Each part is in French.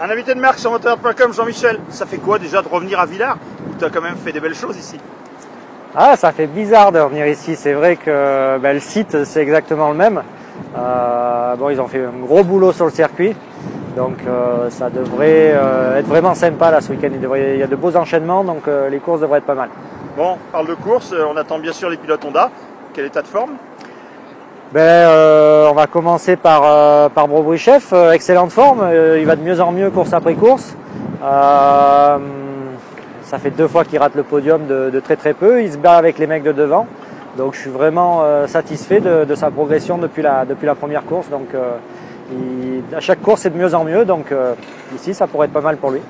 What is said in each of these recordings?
Un invité de marque sur moteur.com, Jean-Michel. Ça fait quoi déjà de revenir à Villars, où tu as quand même fait des belles choses ici? Ah, ça fait bizarre de revenir ici. C'est vrai que le site, c'est exactement le même. Bon, ils ont fait un gros boulot sur le circuit. Donc ça devrait être vraiment sympa là ce week-end. Il y a de beaux enchaînements, donc les courses devraient être pas mal. Bon, on parle de course, on attend bien sûr les pilotes Honda. Quel état de forme? On va commencer par Bobrichet, excellente forme, il va de mieux en mieux course après course. Ça fait 2 fois qu'il rate le podium de très très peu, il se bat avec les mecs de devant. Donc je suis vraiment satisfait de sa progression depuis la première course. Donc à chaque course c'est de mieux en mieux, donc ici ça pourrait être pas mal pour lui.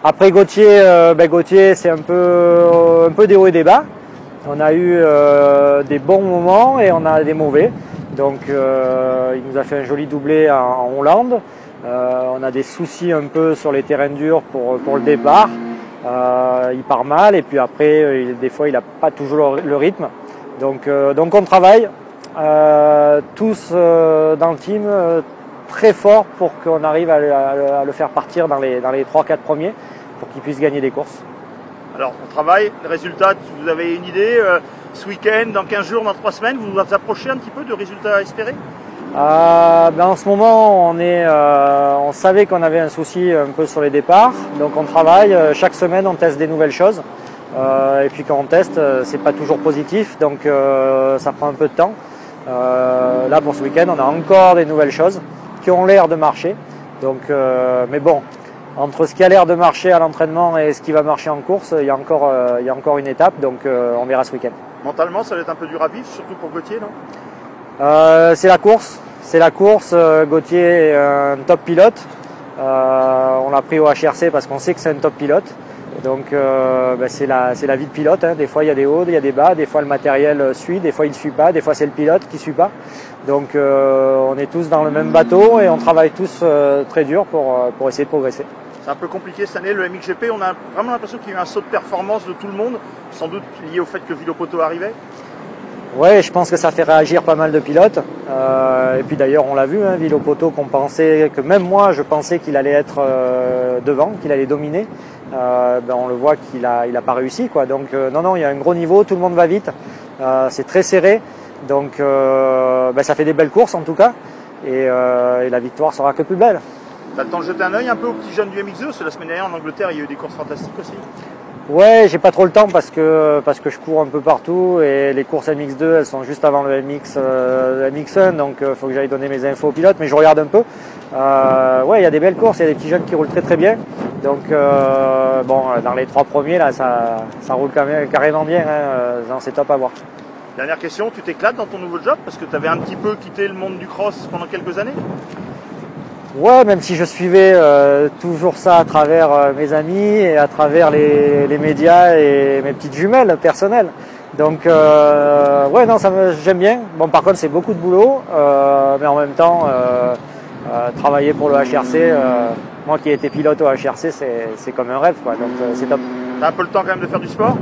Après Gauthier, Gauthier c'est un peu des hauts et des bas. On a eu des bons moments et on a des mauvais. Donc il nous a fait un joli doublé en Hollande. On a des soucis un peu sur les terrains durs pour le départ. Il part mal et puis après des fois il n'a pas toujours le rythme. Donc on travaille tous dans le team très fort pour qu'on arrive à le faire partir dans les 3-4 premiers pour qu'il puisse gagner des courses. Alors, on travaille, le résultat, vous avez une idée, ce week-end, dans 15 jours, dans 3 semaines, vous vous approchez un petit peu de résultats espérés? En ce moment, on savait qu'on avait un souci un peu sur les départs, donc on travaille, chaque semaine on teste des nouvelles choses, et puis quand on teste, c'est pas toujours positif, donc ça prend un peu de temps. Là pour ce week-end, on a encore des nouvelles choses qui ont l'air de marcher, donc, mais bon, entre ce qui a l'air de marcher à l'entraînement et ce qui va marcher en course, il y a encore une étape, donc on verra ce week-end. Mentalement, ça va être un peu dur à vivre, surtout pour Gauthier, non? C'est la course. Gauthier est un top pilote. On l'a pris au HRC parce qu'on sait que c'est un top pilote. Donc c'est la vie de pilote, hein. Des fois il y a des hauts, il y a des bas, des fois le matériel suit, des fois il ne suit pas, des fois c'est le pilote qui ne suit pas. Donc on est tous dans le même bateau et on travaille tous très dur pour essayer de progresser. C'est un peu compliqué cette année, le MXGP, on a vraiment l'impression qu'il y a eu un saut de performance de tout le monde, sans doute lié au fait que Villopoto arrivait. Ouais, je pense que ça fait réagir pas mal de pilotes. Et puis d'ailleurs, on l'a vu, hein, Villopoto, que même moi, je pensais qu'il allait être devant, qu'il allait dominer. On le voit qu'il a pas réussi, quoi. Donc non, il y a un gros niveau, tout le monde va vite. C'est très serré, donc ça fait des belles courses en tout cas. Et la victoire sera que plus belle. T'as le temps de jeter un œil un peu aux petits jeunes du MX2, parce que la semaine dernière en Angleterre, il y a eu des courses fantastiques aussi. Ouais, j'ai pas trop le temps parce que je cours un peu partout et les courses MX2 elles sont juste avant le MX1, donc faut que j'aille donner mes infos aux pilotes, mais je regarde un peu. Ouais, il y a des belles courses, il y a des petits jeunes qui roulent très très bien. Donc dans les 3 premiers là, ça roule quand même carrément bien, hein, c'est top à voir. Dernière question, tu t'éclates dans ton nouveau job parce que tu avais un petit peu quitté le monde du cross pendant quelques années? Ouais, même si je suivais toujours ça à travers mes amis et à travers les médias et mes petites jumelles personnelles. Donc ouais, non, j'aime bien. Bon, par contre, c'est beaucoup de boulot, mais en même temps, travailler pour le HRC, moi qui ai été pilote au HRC, c'est comme un rêve, quoi. Donc c'est top. T'as un peu le temps quand même de faire du sport?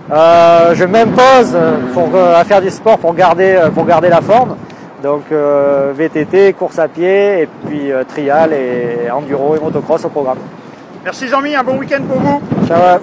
Je m'impose à faire du sport pour garder la forme. Donc VTT, course à pied et puis trial et enduro et motocross au programme. Merci Jean-Mi, un bon week-end pour vous. Ciao.